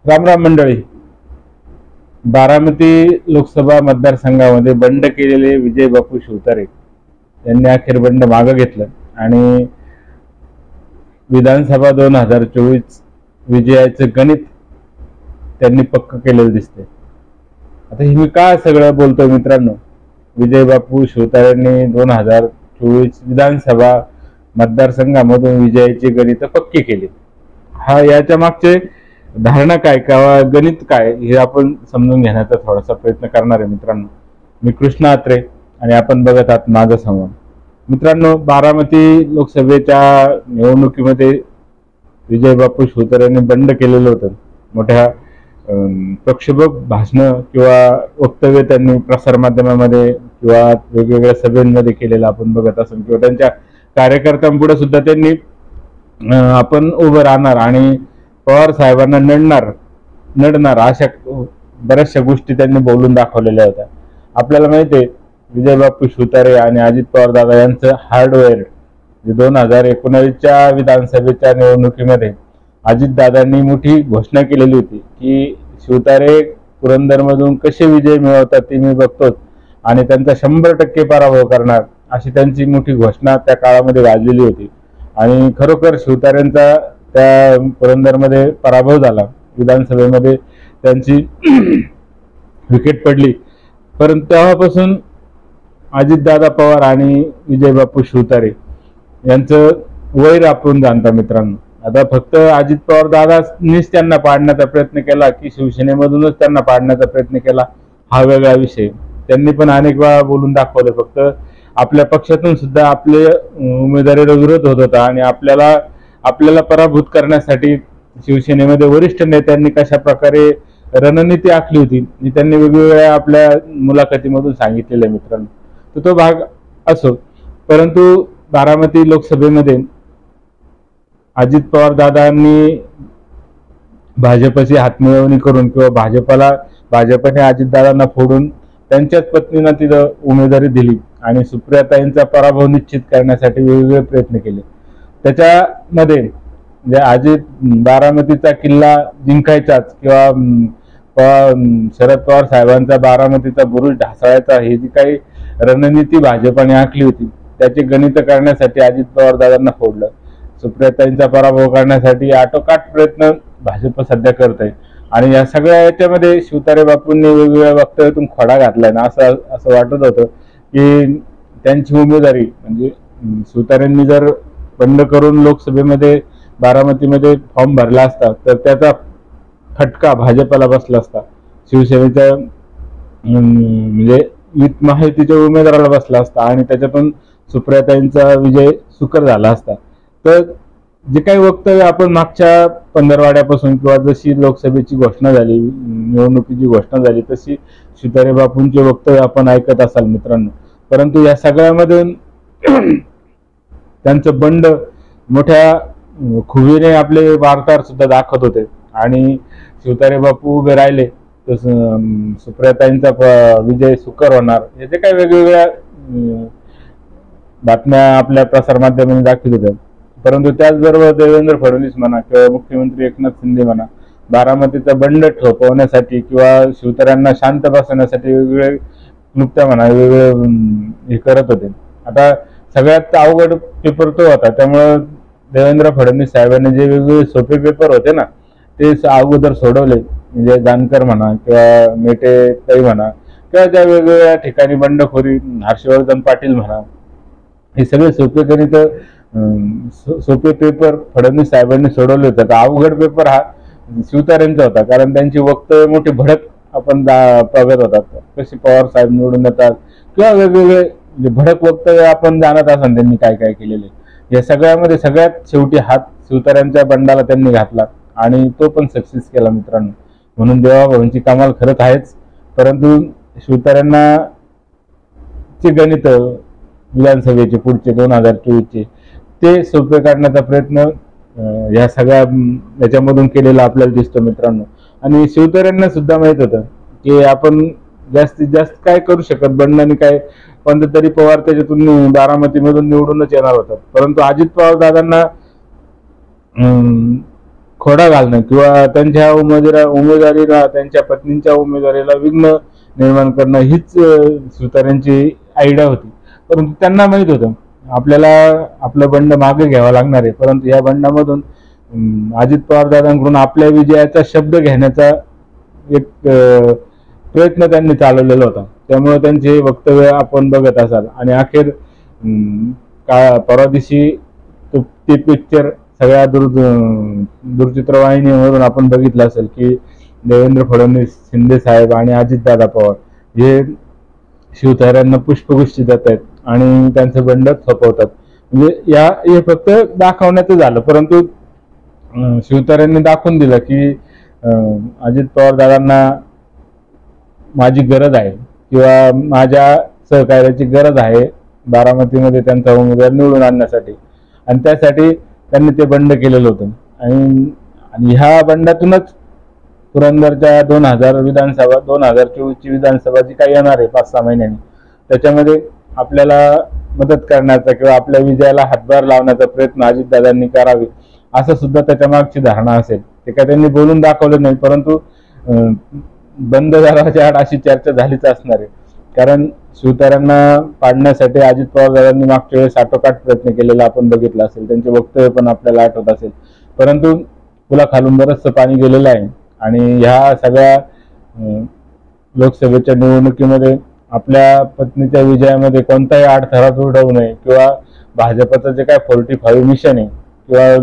राम राम मंडळी. बारामती लोकसभा मतदारसंघामध्ये बंड केलेले विजय बापू शिवतारे यांनी अखेर बंड मागे घेतलं आणि विधानसभा 2024 विजयाचं गणित त्यांनी पक्क केलेलं दिसते. आता हे मी का सगळं बोलतोय मित्रांनो, विजय बापू शिवतारेंनी 2024 विधानसभा मतदारसंघामधून विजयाची गणित पक्की केली. याच्या मागचे धारणा काय किंवा गणित काय हे आपण समजून घेण्याचा थोडासा प्रयत्न करणार आहे मित्रांनो. मी कृष्ण आत्रे आणि आपण बघत आहात माझा संवाद. मित्रांनो, बारामती लोकसभेच्या निवडणुकीमध्ये विजय बापू शिवतारे यांनी बंड केलेलं होतं. मोठ्या प्रक्षोभक भाषणं किंवा वक्तव्य त्यांनी प्रसारमाध्यमामध्ये किंवा वेगवेगळ्या सभेमध्ये केलेलं आपण बघत असून, किंवा त्यांच्या कार्यकर्त्यांपुढे सुद्धा त्यांनी आपण उभं राहणार आणि पवार साहेबांना नडणार अशा बऱ्याचशा गोष्टी त्यांनी बोलून दाखवलेल्या होत्या. आपल्याला माहिती आहे, विजय बापू शिवतारे आणि अजित पवार दादा यांचं हार्डवेअर 2019च्या विधानसभेच्या निवडणुकीमध्ये अजितदादांनी मोठी घोषणा केलेली होती की शिवतारे पुरंदरमधून कसे विजय मिळवतात ते मी बघतोच आणि त्यांचा 100% पराभव करणार, अशी त्यांची मोठी घोषणा त्या काळामध्ये गाजलेली होती. आणि खरोखर शिवतारेंचा त्या पुरंदरमध्ये पराभव झाला. विधानसभेमध्ये त्यांची विकेट पडली. परंतु तेव्हापासून अजितदादा पवार आणि विजय बापू शिवतारे यांचं वैर आपण जाणता मित्रांनो. आता फक्त अजित पवार दादांनीच त्यांना पाडण्याचा प्रयत्न केला की शिवसेनेमधूनच त्यांना पाडण्याचा प्रयत्न केला, हा वेगळा विषय. त्यांनी पण अनेक वेळा बोलून दाखवले. फक्त आपल्या पक्षातून सुद्धा आपले उमेदवारीला विरोध होत होता आणि आपल्याला पराभूत करण्यासाठी शिवसेनेमध्ये वरिष्ठ नेत्यांनी कशा प्रकारे रणनीती आखली होती ही त्यांनी वेगवेगळ्या आपल्या मुलाखतीमधून सांगितलेलं आहे मित्रांनो. तर तो भाग असो, परंतु बारामती लोकसभेमध्ये अजित पवार दादांनी भाजपची हातमिळवणी करून किंवा भाजपने अजितदादांना फोडून त्यांच्याच पत्नींना तिथं उमेदवारी दिली आणि सुप्रियाताईंचा पराभव निश्चित करण्यासाठी वेगवेगळे प्रयत्न केले. त्याच्यामध्ये म्हणजे अजित बारामतीचा किल्ला जिंकायचाच किंवा शरद पवार साहेबांचा बारामतीचा बुरुज ढासळायचा, ही जी काही रणनीती भाजपाने आखली होती त्याची गणित करण्यासाठी अजित पवार दादांना फोडलं. सुप्रियाताईंचा पराभव करण्यासाठी आटोकाट प्रयत्न भाजप सध्या करत आहे. आणि या सगळ्या याच्यामध्ये शिवतारे बापूंनी वेगवेगळ्या वक्तव्यातून खोडा घातलाय ना, असं वाटत होतं की त्यांची उमेदवारी म्हणजे शिवतारेंनी जर बंड करून लोकसभेमध्ये बारामतीमध्ये फॉर्म भरला असता तर त्याचा फटका भाजपला बसला असता, शिवसेनेच्या म्हणजे महायुतीच्या उमेदवाराला बसला असता आणि त्याच्यातून सुप्रियाताईंचा विजय सुकर झाला असता. तर जे काही वक्तव्य आपण मागच्या पंधरवाड्यापासून किंवा जशी लोकसभेची घोषणा झाली, निवडणुकीची घोषणा झाली, तशी शिवतारे बापूंचे वक्तव्य आपण ऐकत असाल मित्रांनो. परंतु या सगळ्यामधून त्यांचं बंड मोठ्या खुबीने आपले वार्ताहर सुद्धा दाखवत होते आणि शिवतारे बापू उभे राहिले तर सुप्रियाताईंचा विजय सुकर होणार, हे जे काही वेगवेगळ्या बातम्या आपल्या प्रसारमाध्यमांनी दाखवत होत्या. परंतु त्याचबरोबर देवेंद्र फडणवीस म्हणा किंवा मुख्यमंत्री एकनाथ शिंदे म्हणा, बारामतीचा बंड थोपवण्यासाठी किंवा शिवतार्यांना शांत बसवण्यासाठी वेगवेगळे क्लुप्त्या म्हणा वेगवेगळे हे करत होते. आता सगळ्यात अवघड पेपर तो होता, त्यामुळं देवेंद्र फडणवीस साहेबांनी जे वेगवेगळे सोपे पेपर होते ना ते अगोदर सोडवले. म्हणजे जानकर म्हणा किंवा मेटे ताई म्हणा किंवा त्या वेगवेगळ्या ठिकाणी बंडखोरी हर्षवर्धन पाटील म्हणा, हे सगळे सोपे पेपर फडणवीस साहेबांनी सोडवले होते. तर अवघड पेपर हा शिवतारेंचा होता, कारण त्यांची वक्तव्य मोठी भडक आपण बघत होतात. कशी पवार साहेब निवडून येतात किंवा वेगवेगळे भडक वक्तव्य आपण जाणत असाल त्यांनी काय काय केलेले. या सगळ्यामध्ये सगळ्यात शेवटी हात शिवतारेंच्या बंडाला त्यांनी घातला आणि तो पण सक्सेस केला मित्रांनो. म्हणून देवाभाऊंची कमाल खरंच आहेच. परंतु शिवतारेंना चे गणित विधानसभेचे पुढचे 2024चे ते सोपे काढण्याचा प्रयत्न या सगळ्या याच्यामधून केलेला आपल्याला दिसतो मित्रांनो. आणि शिवतारेंना सुद्धा माहित होतं की आपण जास्तीत जास्त काय करू शकत बंडाने काय, पण तरी पवार त्याच्यातून बारामतीमधून निवडूनच येणार होतात. परंतु अजित पवार दादांना खोडा घालणं किंवा त्यांच्या उमेदवारीला, त्यांच्या पत्नींच्या उमेदवारीला विघ्न निर्माण करणं हीच सुतारांची आयडिया होती. परंतु त्यांना माहित होतं आपल्याला आपलं बंड मागे घ्यावं लागणार आहे, परंतु या बंडामधून अजित पवार दादांकडून आपल्या विजयाचा शब्द घेण्याचा एक प्रयत्न त्यांनी चालवलेला होता. त्यामुळे त्यांचे वक्तव्य आपण बघत असाल. आणि अखेर परवा दिवशी ते पिक्चर सगळ्या दूरचित्रवाहिनीवरून आपण बघितलं असेल की देवेंद्र फडणवीस, शिंदे साहेब आणि अजितदादा पवार हे शिवतार्यांना पुष्पगुच्छ देत आहेत आणि त्यांचं बंड थोपवतात. म्हणजे हे फक्त दाखवण्याचं झालं, परंतु शिवतार्यांनी दाखवून दिलं की अजित पवार दादांना माझी गरज आहे किंवा माझ्या सहकार्याची गरज आहे बारामतीमध्ये त्यांचा उमेदवार निवडून आणण्यासाठी. आणि त्यासाठी त्यांनी ते बंड केलेलं होतं. आणि ह्या बंडातूनच पुरंदरच्या 2024ची विधानसभा जी काही येणार आहे 5-6 महिन्यांनी, त्याच्यामध्ये आपल्याला मदत करण्याचा किंवा आपल्या विजयाला हातभार लावण्याचा प्रयत्न अजितदादांनी करावे असं सुद्धा त्याच्या मागची धारणा असेल. ते काय त्यांनी बोलून दाखवलं नाही, परंतु बंद दरवाजा आड अशी चर्चा झालीच असणार आहे. कारण शिवतार्यांना पाडण्यासाठी अजित पवार दादांनी मागच्या वेळेस आटोकाट प्रयत्न केलेला आपण बघितलं असेल. त्यांचे वक्तव्य पण आपल्याला आठवत असेल. परंतु पुलाखालून बरंचसं पाणी गेलेलं आहे. आणि ह्या सगळ्या लोकसभेच्या निवडणुकीमध्ये आपल्या पत्नीच्या विजयामध्ये कोणताही अडथळा उडवू नये किंवा भाजपचं जे काय 45 मिशन आहे किंवा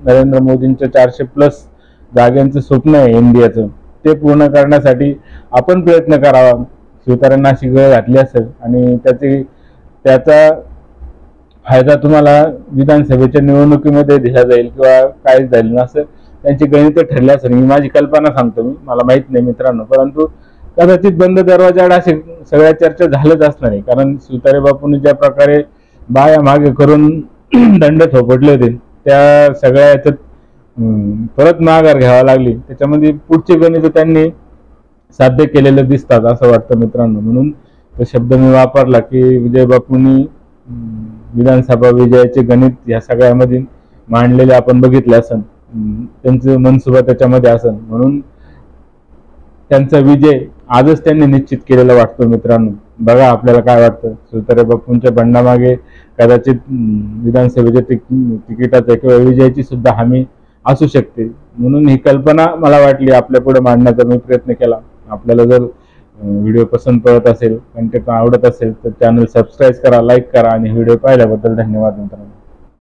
नरेंद्र मोदींचं 400+ जागांचं स्वप्न आहे इंडियाचं, ते पूर्ण करण्यासाठी आपण प्रयत्न करावा. शिवतार्यांना अशी गळ घातली असेल आणि त्याचा फायदा तुम्हाला विधानसभेच्या निवडणुकीमध्ये दिला जाईल किंवा काहीच झालं नसेल, त्यांची गणित ठरली असेल. मी माझी कल्पना सांगतो, मला माहित नाही मित्रांनो, परंतु कदाचित बंद दरवाजाआड असे सगळ्या चर्चा झालंच असणार आहे. कारण शिवतारे बापूंनी ज्या प्रकारे बाया मागे करून दंड थोपटले होते, त्या सगळ्या याच्यात परत माघार घ्यावा लागली. त्याच्यामध्ये पुढचे गणित त्यांनी साध्य केलेले दिसतात असं वाटतं मित्रांनो. म्हणून तो शब्द मी वापरला की विजय बापूंनी विधानसभा विजयाचे गणित या सगळ्यामध्ये मांडलेले आपण बघितले असन, त्यांचं मनसुबा त्याच्यामध्ये असन. म्हणून त्यांचा विजय आजच त्यांनी निश्चित केलेला वाटतो मित्रांनो. बघा आपल्याला काय वाटतं. शिवतारे बापूंच्या बंडामागे कदाचित विधानसभेच्या तिकिटाचा किंवा विजयाची सुद्धा हमी असू शकते. म्हणून ही कल्पना मला वाटली आपल्या पुढे मांडण्याचा मी प्रयत्न केला. आपल्याला जर व्हिडिओ पसंत पडत असेल, कंटेंट आवडत असेल तर चॅनल सबस्क्राईब करा, लाईक करा आणि व्हिडिओ पाहिल्याबद्दल धन्यवाद मित्रांनो.